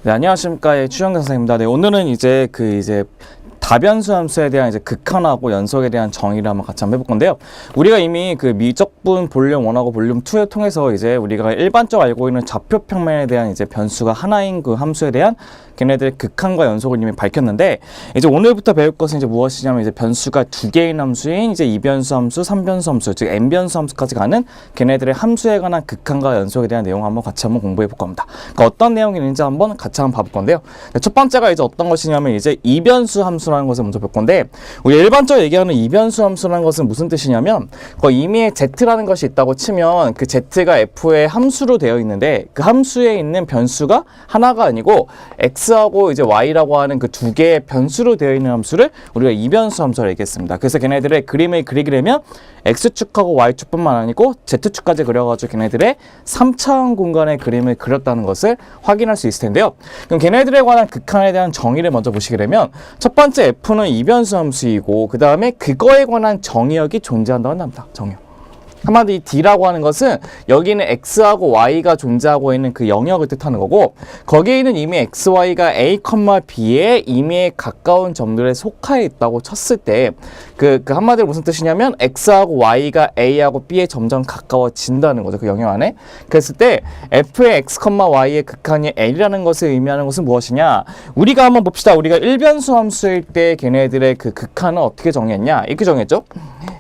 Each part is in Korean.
네, 안녕하십니까. 추영근 선생님입니다. 네, 오늘은 이제 다변수 함수에 대한 이제 극한하고 연속에 대한 정의를 한번 같이 해볼 건데요. 우리가 이미 그 미적분 볼륨 1하고 볼륨 2를 통해서 이제 우리가 일반적으로 알고 있는 좌표 평면에 대한 이제 변수가 하나인 그 함수에 대한 걔네들의 극한과 연속을 이미 밝혔는데, 이제 오늘부터 배울 것은 이제 무엇이냐면 이제 변수가 두 개인 함수인 이제 이변수 함수, 삼변수 함수, 즉 n변수 함수까지 가는 걔네들의 함수에 관한 극한과 연속에 대한 내용 한번 같이 한번 공부해 볼 겁니다. 그러니까 어떤 내용이 있는지 한번 같이 한번 봐볼 건데요. 첫 번째가 이제 어떤 것이냐면 이제 이변수 함수라는 것을 먼저 볼 건데, 우리 일반적으로 얘기하는 이변수 함수라는 것은 무슨 뜻이냐면 이미에 z라는 것이 있다고 치면 그 z가 f의 함수로 되어 있는데 그 함수에 있는 변수가 하나가 아니고 x하고 이제 y라고 하는 그 두 개의 변수로 되어 있는 함수를 우리가 이변수 함수라고 얘기했습니다. 그래서 걔네들의 그림을 그리려면 x축하고 y축뿐만 아니고 z축까지 그려가지고 걔네들의 3차원 공간의 그림을 그렸다는 것을 확인할 수 있을 텐데요. 그럼 걔네들에 관한 극한에 대한 정의를 먼저 보시게 되면, 첫 번째 f는 이변수 함수이고 그 다음에 그거에 관한 정의역이 존재한다고 한답니다. 정의역. 한마디로 이 D라고 하는 것은 여기는 X하고 Y가 존재하고 있는 그 영역을 뜻하는 거고, 거기에 있는 이미 X, Y가 A, B에 이미에 가까운 점들에 속하여 있다고 쳤을 때 그 한마디로 무슨 뜻이냐면 X하고 Y가 A하고 B에 점점 가까워진다는 거죠. 그 영역 안에. 그랬을 때 F의 X, Y의 극한이 L이라는 것을 의미하는 것은 무엇이냐? 우리가 한번 봅시다. 우리가 일변수 함수일 때 걔네들의 그 극한은 어떻게 정했냐? 이렇게 정했죠.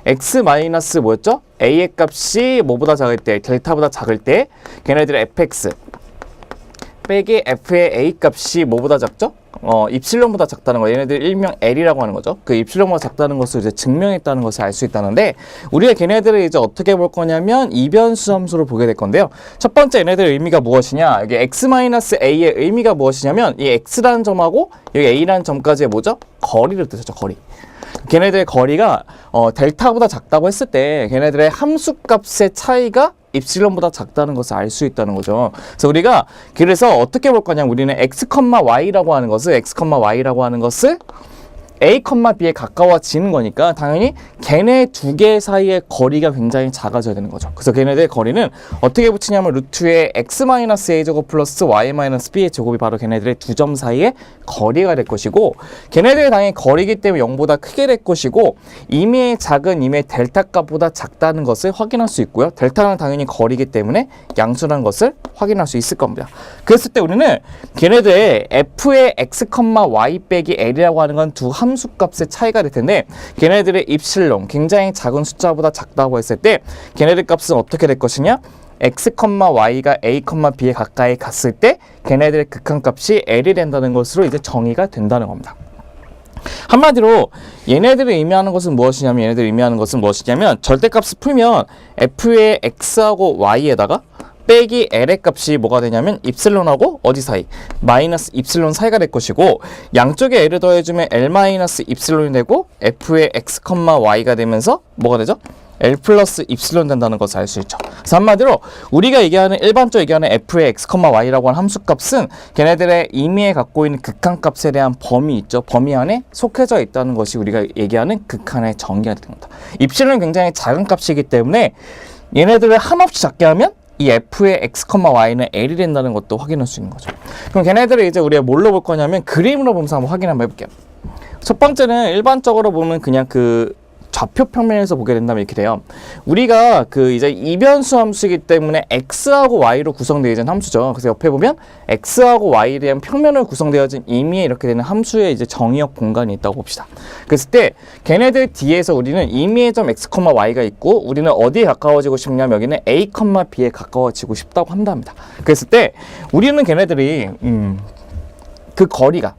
X 마이너스 뭐였죠? A의 값이 뭐보다 작을 때, 델타보다 작을 때 걔네들의 fx 빼기 f의 A 값이 뭐보다 작죠? 입실론보다 작다는 거. 얘네들 일명 L이라고 하는 거죠. 그 입실론보다 작다는 것을 이제 증명했다는 것을 알 수 있다는데, 우리가 걔네들을 이제 어떻게 볼 거냐면 이변수 함수로 보게 될 건데요. 첫 번째 얘네들의 의미가 무엇이냐? 여기 x-a의 의미가 무엇이냐면 이 x라는 점하고 여기 a라는 점까지의 뭐죠? 거리를 뜻하죠. 거리. 걔네들의 거리가 델타보다 작다고 했을 때 걔네들의 함수값의 차이가 입실론보다 작다는 것을 알 수 있다는 거죠. 그래서 어떻게 볼 거냐면 우리는 x,y라고 하는 것을 A, B에 가까워지는 거니까 당연히 걔네 두 개 사이의 거리가 굉장히 작아져야 되는 거죠. 그래서 걔네들의 거리는 어떻게 붙이냐면 루트의 x-a제곱 플러스 y-b의 제곱이 바로 걔네들의 두 점 사이의 거리가 될 것이고, 걔네들이 당연히 거리이기 때문에 0보다 크게 될 것이고, 이미의 작은 이미의 델타 값보다 작다는 것을 확인할 수 있고요. 델타는 당연히 거리이기 때문에 양수라는 것을 확인할 수 있을 겁니다. 그랬을 때 우리는 걔네들의 f의 x, y 빼기 l이라고 하는 건 두 함수값의 차이가 될 텐데, 걔네들의 입실론, 굉장히 작은 숫자보다 작다고 했을 때 걔네들 값은 어떻게 될 것이냐? x, y가 a, b에 가까이 갔을 때 걔네들의 극한값이 l이 된다는 것으로 이제 정의가 된다는 겁니다. 한마디로 얘네들이 의미하는 것은 무엇이냐면 절대값을 풀면 f의 x하고 y에다가 빼기 l의 값이 뭐가 되냐면 입실론하고 어디 사이? 마이너스 입실론 사이가 될 것이고, 양쪽에 l을 더해주면 l 마이너스 입실론이 되고 f의 x, y가 되면서 뭐가 되죠? L 플러스 입실론 된다는 것을 알 수 있죠. 그래서 한마디로 우리가 일반적으로 얘기하는 f의 x, y라고 하는 함수값은 걔네들의 임의에 갖고 있는 극한값에 대한 범위 있죠. 범위 안에 속해져 있다는 것이 우리가 얘기하는 극한의 정의가 되는 겁니다. 입실론은 굉장히 작은 값이기 때문에 얘네들을 한없이 작게 하면 이 f의 x, y는 l이 된다는 것도 확인할 수 있는 거죠. 그럼 걔네들을 이제 우리가 뭘로 볼 거냐면 그림으로 보면서 한번 확인 한번 해볼게요. 첫 번째는 일반적으로 보면 그냥 좌표 평면에서 보게 된다면 이렇게 돼요. 우리가 이제 이변수 함수이기 때문에 x하고 y로 구성되어 있는 함수죠. 그래서 옆에 보면 x하고 y에 대한 평면으로 구성되어진 임의에 이렇게 되는 함수의 이제 정의역 공간이 있다고 봅시다. 그랬을 때 걔네들 뒤에서 우리는 임의의 점 x, y가 있고, 우리는 어디에 가까워지고 싶냐면 여기는 a, b에 가까워지고 싶다고 한답니다. 그랬을 때 우리는 걔네들이 그 거리가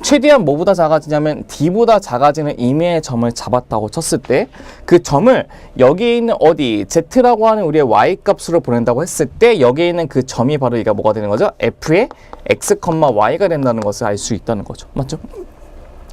최대한 뭐보다 작아지냐면 D보다 작아지는 임의의 점을 잡았다고 쳤을 때 그 점을 여기에 있는 Z라고 하는 우리의 Y값으로 보낸다고 했을 때 여기에 있는 그 점이 바로 이가 뭐가 되는 거죠? F의 X, Y가 된다는 것을 알 수 있다는 거죠. 맞죠?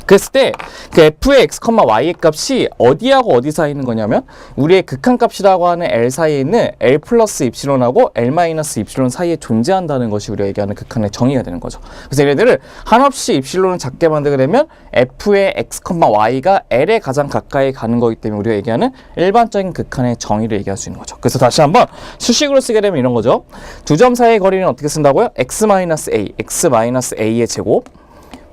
그랬을 때 그 f의 x, y의 값이 어디하고 어디 사이에 있는 거냐면 우리의 극한값이라고 하는 L 사이에 있는 L 플러스 입실론하고 L 마이너스 입실론 사이에 존재한다는 것이 우리가 얘기하는 극한의 정의가 되는 거죠. 그래서 얘네들을 한없이 입실론을 작게 만들게 되면 f의 x, y가 L에 가장 가까이 가는 거기 때문에 우리가 얘기하는 일반적인 극한의 정의를 얘기할 수 있는 거죠. 그래서 다시 한번 수식으로 쓰게 되면 이런 거죠. 두 점 사이의 거리는 어떻게 쓴다고요? x 마이너스 a의 제곱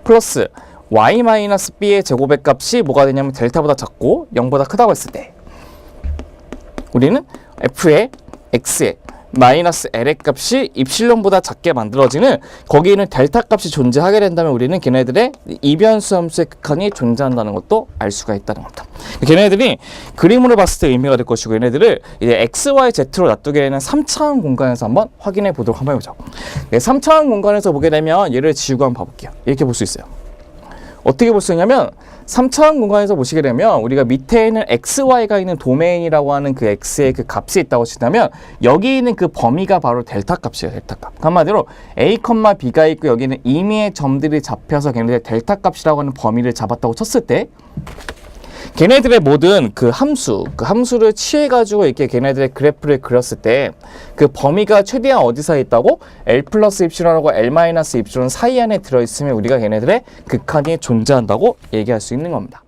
플러스 y-b의 제곱의 값이 뭐가 되냐면 델타보다 작고 0보다 크다고 했을 때 우리는 f의 x의 마이너스 l의 값이 입실론보다 작게 만들어지는 거기에 있는 델타 값이 존재하게 된다면 우리는 걔네들의 이변수 함수의 극한이 존재한다는 것도 알 수가 있다는 겁니다. 걔네들이 그림으로 봤을 때 의미가 될 것이고 얘네들을 이제 x, y, z로 놔두게 되는 3차원 공간에서 한번 확인해 보도록 한번 해보죠. 3차원 공간에서 보게 되면 얘를 지우고 한번 봐볼게요. 이렇게 볼 수 있어요. 어떻게 볼 수 있냐면 3차원 공간에서 보시게 되면 우리가 밑에 있는 x, y가 있는 도메인이라고 하는 그 x의 그 값이 있다고 치다면 여기 있는 그 범위가 바로 델타 값이에요. 델타 값. 한마디로 a, b가 있고 여기는 임의의 점들이 잡혀서 걔네들의 델타 값이라고 하는 범위를 잡았다고 쳤을 때 걔네들의 모든 그 함수를 취해가지고 이렇게 걔네들의 그래프를 그렸을 때 그 범위가 최대한 어디 사이에 있다고? L 플러스 입실론하고 L 마이너스 입실론 사이 안에 들어있으면 우리가 걔네들의 극한이 존재한다고 얘기할 수 있는 겁니다.